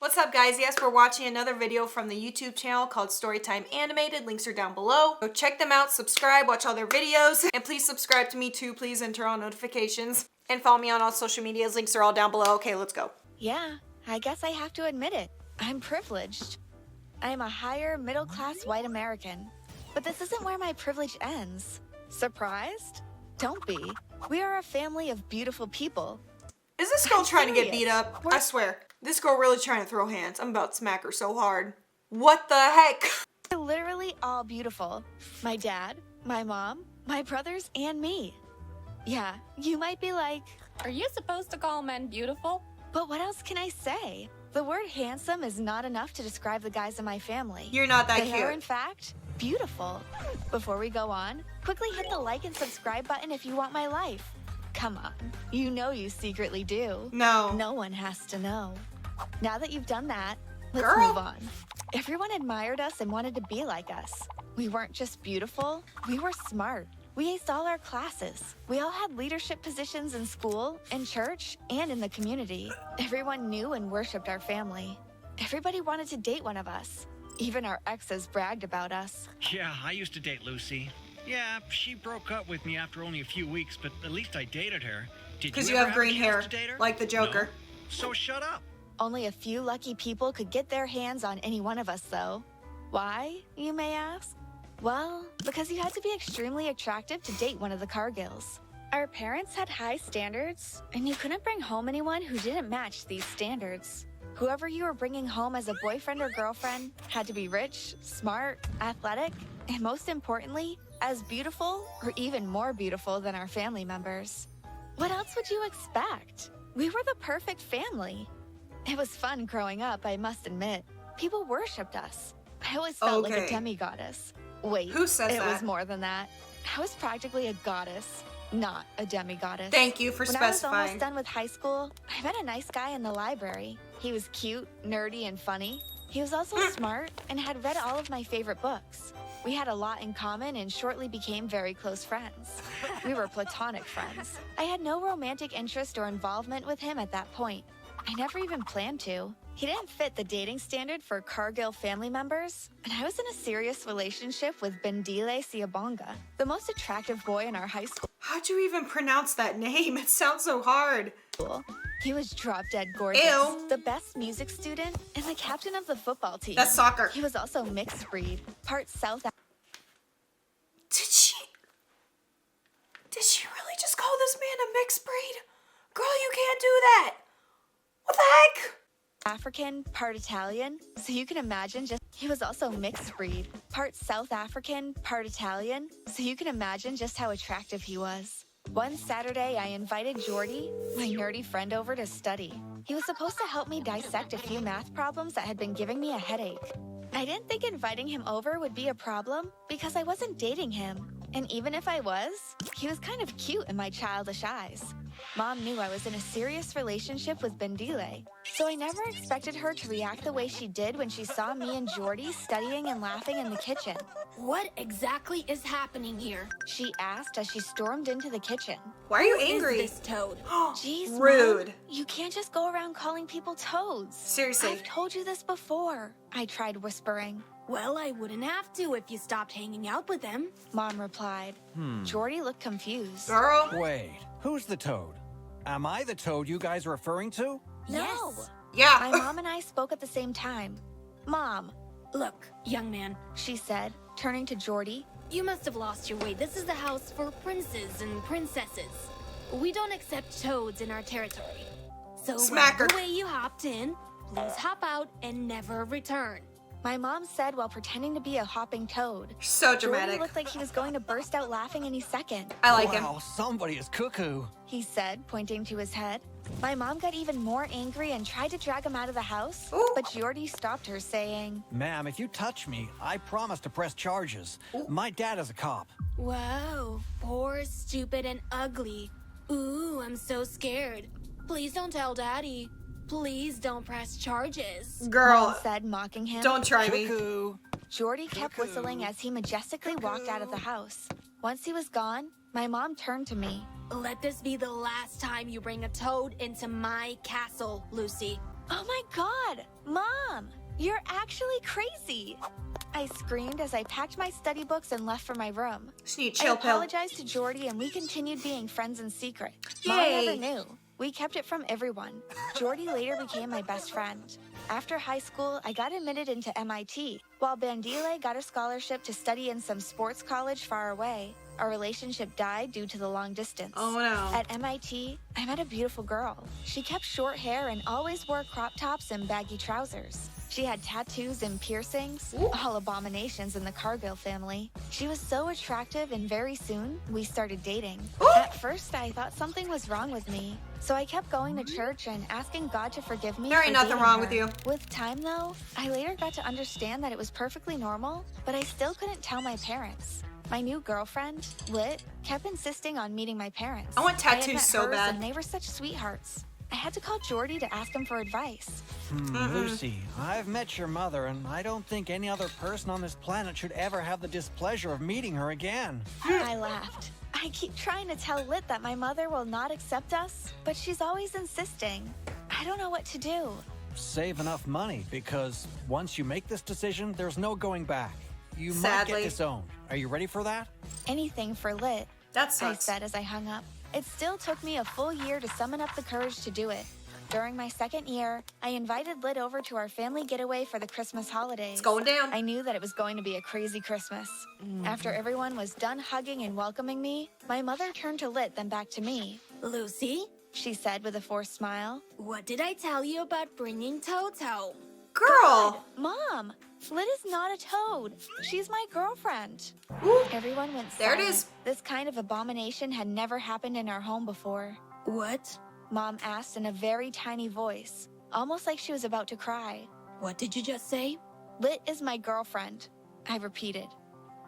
What's up guys? Yes, we're watching another video from the YouTube channel called Storytime Animated. Links are down below. Go check them out, subscribe, watch all their videos, and please subscribe to me too, please, and turn on notifications. And follow me on all social medias, links are all down below. Okay, let's go. Yeah, I guess I have to admit it. I'm privileged. I'm a higher middle-class white American. But this isn't where my privilege ends. Surprised? Don't be. We are a family of beautiful people. Is this girl trying to get serious. beat up? I swear. This girl really trying to throw hands. I'm about to smack her so hard. What the heck? We're literally all beautiful. My dad, my mom, my brothers, and me. Yeah, you might be like, Are you supposed to call men beautiful? but what else can I say? The word handsome is not enough to describe the guys in my family. You're not that They are, in cute. fact, beautiful. Before we go on, quickly hit the like and subscribe button if you want my life. Come on, you know you secretly do. No. No one has to know. Now that you've done that, let's Girl. move on. Everyone admired us and wanted to be like us. We weren't just beautiful, we were smart. We aced all our classes. We all had leadership positions in school, in church, and in the community. Everyone knew and worshipped our family. Everybody wanted to date one of us. Even our exes bragged about us. Yeah, I used to date Lucy. Yeah, she broke up with me after only a few weeks, but at least I dated her. Did Because you you ever have a green chance hair, to date her? like the Joker. No? So shut up. Only a few lucky people could get their hands on any one of us, though. Why, you may ask? Well, because you had to be extremely attractive to date one of the Cargills. Our parents had high standards, and you couldn't bring home anyone who didn't match these standards. Whoever you were bringing home as a boyfriend or girlfriend had to be rich, smart, athletic, and most importantly, as beautiful or even more beautiful than our family members. What else would you expect? We were the perfect family. It was fun growing up, I must admit. People worshipped us. I always felt like a Okay. demigoddess. Wait, Who says it that? was more than that. I was practically a goddess, not a demigoddess. Thank you for When I was specifying. almost done with high school, I met a nice guy in the library. He was cute, nerdy, and funny. He was also smart and had read all of my favorite books. We had a lot in common and shortly became very close friends. We were platonic friends. I had no romantic interest or involvement with him at that point. I never even planned to. He didn't fit the dating standard for Cargill family members, and I was in a serious relationship with Bendile Siabonga, the most attractive boy in our high school. How'd you even pronounce that name? It sounds so hard. He was drop-dead gorgeous, Ew. the best music student, and the captain of the football team. That's soccer. He was also mixed breed, part South. Did she really just call this man a mixed breed? Girl, you can't do that. What the heck? African, part Italian, so you can imagine just he was also mixed breed, part South African, part Italian, so you can imagine just how attractive he was. One Saturday, I invited Jordy, my nerdy friend, over to study. He was supposed to help me dissect a few math problems that had been giving me a headache. I didn't think inviting him over would be a problem because I wasn't dating him. And even if I was, he was kind of cute in my childish eyes. Mom knew I was in a serious relationship with Bendile, so I never expected her to react the way she did when she saw me and Jordy studying and laughing in the kitchen. What exactly is happening here? She asked as she stormed into the kitchen. Why are you Who is angry? this toad? Jeez, Mom, Rude. you can't just go around calling people toads. Seriously. I've told you this before, I tried whispering. Well, I wouldn't have to if you stopped hanging out with him. Mom replied. Jordy looked confused. Girl. Wait, who's the toad? Am I the toad you guys are referring to? No. Yes. My Yeah. mom and I spoke at the same time. Mom, Look, young man, she said, turning to Jordy. you must have lost your way. This is the house for princes and princesses. We don't accept toads in our territory. So Smack her. whatever way you hopped in, please hop out and never return. My mom said while pretending to be a hopping toad. So Jordy dramatic. looked like he was going to burst out laughing any second. I like him. Wow, somebody is cuckoo. He said, pointing to his head. My mom got even more angry and tried to drag him out of the house, Ooh. but Jordy stopped her, saying, Ma'am, if you touch me, I promise to press charges. My dad is a cop. Whoa, poor, stupid, and ugly. Ooh, I'm so scared. Please don't tell Daddy. Please don't press charges. Mom Girl, said, mocking him. don't try me. Cuckoo. Jordy kept whistling as he majestically walked out of the house. Once he was gone, my mom turned to me. Let this be the last time you bring a toad into my castle, Lucy. Oh my God! Mom! You're actually crazy! I screamed as I packed my study books and left for my room. Just need I chill pill. apologized to Jordy and we continued being friends in secret. Yay. Mom never knew. We kept it from everyone. Jordy later became my best friend. After high school, I got admitted into MIT, while Bandile got a scholarship to study in some sports college far away. Our relationship died due to the long distance. Oh no. At MIT, I met a beautiful girl. She kept short hair and always wore crop tops and baggy trousers. She had tattoos and piercings, all abominations in the Cargill family. She was so attractive and very soon, we started dating. At first, I thought something was wrong with me. So I kept going to church and asking God to forgive me. There ain't for nothing dating wrong her. with you. With time, though, I later got to understand that it was perfectly normal, but I still couldn't tell my parents. My new girlfriend, Lit, kept insisting on meeting my parents. I want had tattoos met so hers, bad. And they were such sweethearts. I had to call Jordy to ask him for advice. Lucy, I've met your mother, and I don't think any other person on this planet should ever have the displeasure of meeting her again. I laughed. I keep trying to tell Lit that my mother will not accept us, but she's always insisting. I don't know what to do. Save enough money, because once you make this decision, there's no going back. You might Sadly. get disowned. Are you ready for that? Anything for Lit, That I sucks. said as I hung up. It still took me a full year to summon up the courage to do it. During my second year, I invited Lit over to our family getaway for the Christmas holidays. It's going down. I knew that it was going to be a crazy Christmas. After everyone was done hugging and welcoming me, my mother turned to Lit, then back to me. Lucy, She said with a forced smile. what did I tell you about bringing Toto? Girl. Mom, Lit is not a toad. She's my girlfriend. Ooh. Everyone went There it silent. is. This kind of abomination had never happened in our home before. What? Mom asked in a very tiny voice, almost like she was about to cry. What did you just say? Lit is my girlfriend, I repeated.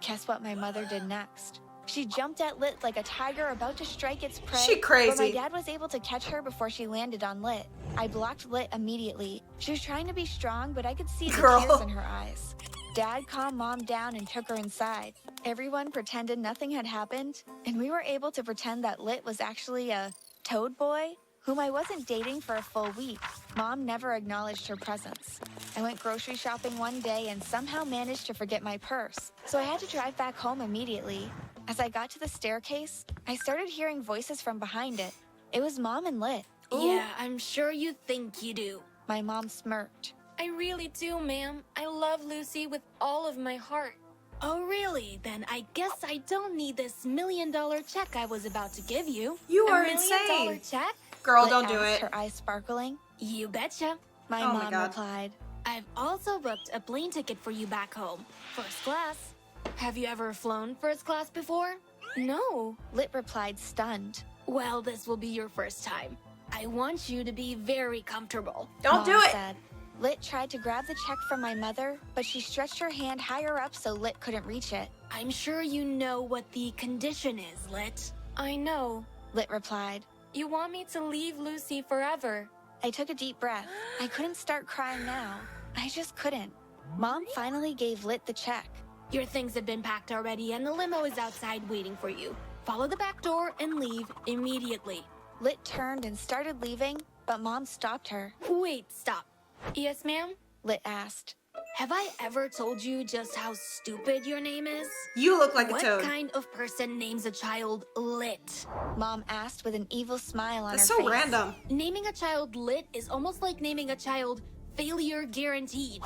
Guess what my mother did next? She jumped at Lit like a tiger about to strike its prey. She crazy. But my dad was able to catch her before she landed on Lit. I blocked Lit immediately. She was trying to be strong, but I could see the Girl. tears in her eyes. Dad calmed Mom down and took her inside. Everyone pretended nothing had happened, and we were able to pretend that Lit was actually a toad boy whom I wasn't dating for a full week. Mom never acknowledged her presence. I went grocery shopping one day and somehow managed to forget my purse, so I had to drive back home immediately. As I got to the staircase, I started hearing voices from behind it. It was Mom and Lit. Yeah, I'm sure you think you do. My mom smirked. I really do, ma'am. I love Lucy with all of my heart. Oh, really? Then I guess I don't need this $1 million check I was about to give you. You are $1 million insane. check? Girl, Lit don't do asked, it. her eyes sparkling. You betcha. My Oh my mom God. replied. I've also booked a plane ticket for you back home. First class. Have you ever flown first class before? No. Lit replied, stunned. Well, this will be your first time. I want you to be very comfortable. Don't do Mom it. said. Lit tried to grab the check from my mother, but she stretched her hand higher up so Lit couldn't reach it. I'm sure you know what the condition is, Lit. I know. Lit replied. You want me to leave Lucy forever. I took a deep breath. I couldn't start crying now. I just couldn't. Mom finally gave Lit the check. Your things have been packed already and the limo is outside waiting for you. Follow the back door and leave immediately. Lit turned and started leaving, but Mom stopped her. Wait, stop. Yes, ma'am? Lit asked. Have I ever told you just how stupid your name is? You look like What a toad. kind of person names a child Lit? Mom asked with an evil smile on That's her so face. random. Naming a child Lit is almost like naming a child failure guaranteed.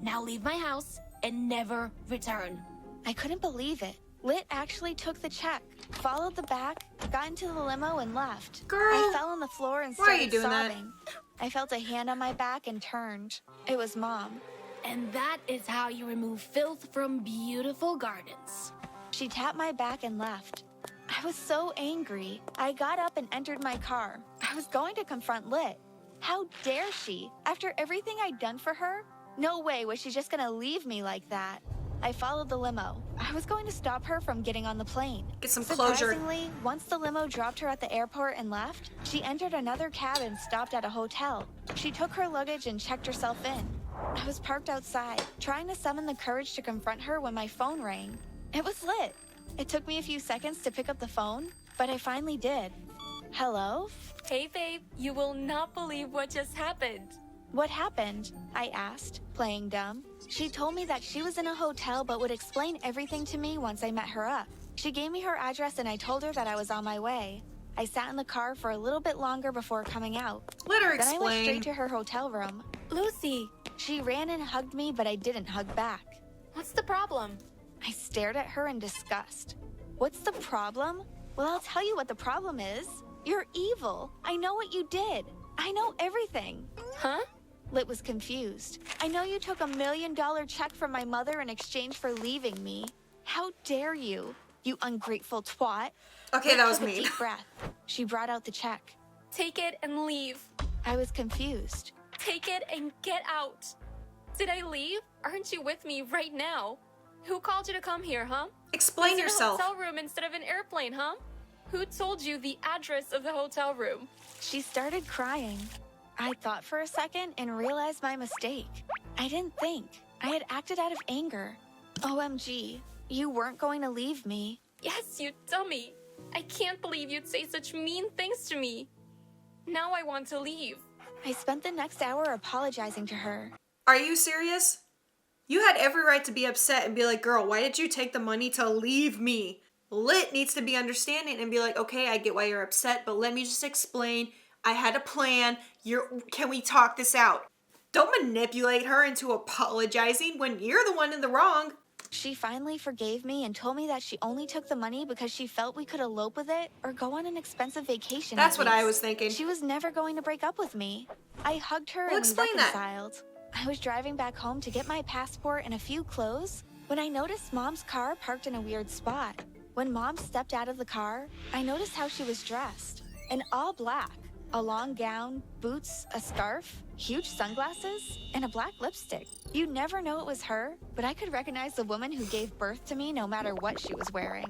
Now leave my house and never return. I couldn't believe it. Lit actually took the check, followed the back, got into the limo, and left. Girl, I fell on the floor and why are started you doing that? sobbing. I felt a hand on my back and turned. It was Mom. And that is how you remove filth from beautiful gardens. She tapped my back and left. I was so angry. I got up and entered my car. I was going to confront Lit. How dare she? After everything I'd done for her? No way was she just gonna leave me like that. I followed the limo. I was going to stop her from getting on the plane. Get some closure. Surprisingly, once the limo dropped her at the airport and left, she entered another cab and stopped at a hotel. She took her luggage and checked herself in. I was parked outside, trying to summon the courage to confront her when my phone rang. It was Lit. It took me a few seconds to pick up the phone, but I finally did. Hello? Hey, babe, you will not believe what just happened. What happened? I asked, playing dumb. She told me that she was in a hotel but would explain everything to me once I met her up. She gave me her address and I told her that I was on my way. I sat in the car for a little bit longer before coming out. Let her Then I went explain. straight to her hotel room. Lucy, She ran and hugged me, but I didn't hug back. what's the problem? I stared at her in disgust. What's the problem? Well, I'll tell you what the problem is. You're evil. I know what you did. I know everything. Huh? Lit was confused. I know you took $1 million check from my mother in exchange for leaving me. How dare you, you ungrateful twat. Okay, Lit that was took a mean. deep breath. She brought out the check. Take it and leave. I was confused. Take it and get out. Did I leave? Aren't you with me right now? Who called you to come here, huh? Explain Was it yourself. a hotel room instead of an airplane, huh? Who told you the address of the hotel room? She started crying. I thought for a second and realized my mistake. I didn't think. I had acted out of anger. OMG, you weren't going to leave me. Yes, you dummy. I can't believe you'd say such mean things to me. Now I want to leave. I spent the next hour apologizing to her. Are you serious? You had every right to be upset and be like, girl, why did you take the money to leave me? Lit needs to be understanding and be like, okay, I get why you're upset, but let me just explain. I had a plan. Can we talk this out? Don't manipulate her into apologizing when you're the one in the wrong. She finally forgave me and told me that she only took the money because she felt we could elope with it or go on an expensive vacation. That's at what I least. was thinking. She was never going to break up with me. I hugged her Well, and we explain that. reconciled. I was driving back home to get my passport and a few clothes when I noticed Mom's car parked in a weird spot. When Mom stepped out of the car, I noticed how she was dressed. In all black. A long gown, boots, a scarf, huge sunglasses, and a black lipstick. You'd never know it was her, but I could recognize the woman who gave birth to me no matter what she was wearing.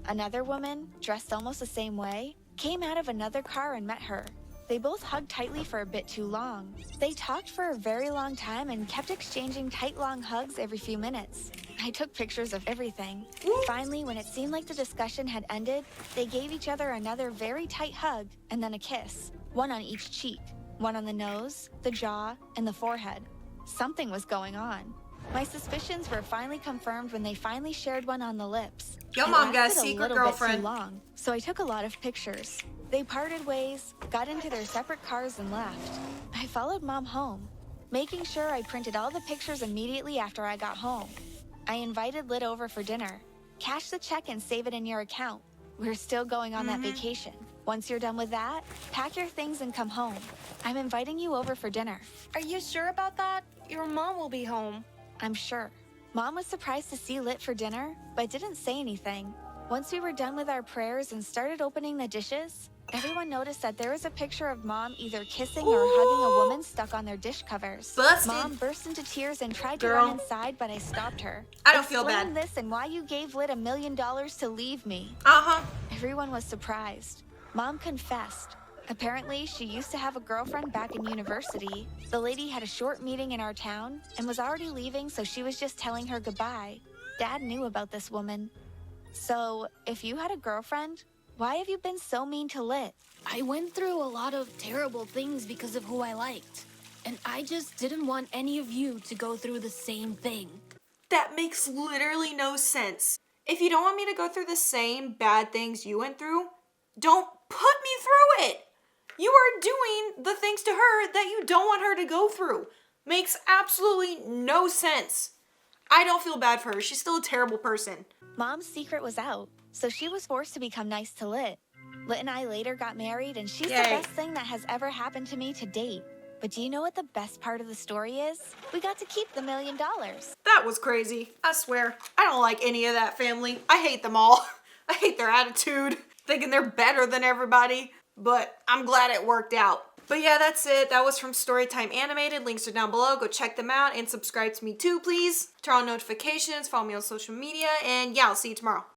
Another woman, dressed almost the same way, came out of another car and met her. They both hugged tightly for a bit too long. They talked for a very long time and kept exchanging tight, long hugs every few minutes. I took pictures of everything. Finally, when it seemed like the discussion had ended, they gave each other another very tight hug and then a kiss. One on each cheek, one on the nose, the jaw, and the forehead. Something was going on. My suspicions were finally confirmed when they finally shared one on the lips. Yo, It Mom got a lasted secret little bit girlfriend. too long, so I took a lot of pictures. They parted ways, got into their separate cars, and left. I followed Mom home, making sure I printed all the pictures immediately after I got home. I invited Lit over for dinner. Cash the check and save it in your account. We're still going on that vacation. Once you're done with that, pack your things and come home. I'm inviting you over for dinner. Are you sure about that? Your mom will be home. I'm sure. Mom was surprised to see Lit for dinner, but didn't say anything. Once we were done with our prayers and started opening the dishes, everyone noticed that there was a picture of Mom either kissing or hugging a woman stuck on their dish covers. Busted. Mom burst into tears and tried to Girl. run inside, but I stopped her. I don't feel Explain bad. this and why you gave Lit $1 million to leave me. Uh-huh. Everyone was surprised. Mom confessed. Apparently, she used to have a girlfriend back in university. The lady had a short meeting in our town and was already leaving, so she was just telling her goodbye. Dad knew about this woman. So, if you had a girlfriend, why have you been so mean to Lit? I went through a lot of terrible things because of who I liked. And I just didn't want any of you to go through the same thing. That makes literally no sense. If you don't want me to go through the same bad things you went through, don't put me through it. You are doing the things to her that you don't want her to go through. Makes absolutely no sense. I don't feel bad for her. She's still a terrible person. Mom's secret was out, so she was forced to become nice to Lit. Lit and I later got married, and she's Yay. the best thing that has ever happened to me to date. But do you know what the best part of the story is? We got to keep the $1 million. That was crazy. I swear. I don't like any of that family. I hate them all. I hate their attitude. Thinking they're better than everybody. But I'm glad it worked out. But yeah, that's it. That was from Storytime Animated. Links are down below. Go check them out and subscribe to me too, please. Turn on notifications. Follow me on social media. And yeah, I'll see you tomorrow.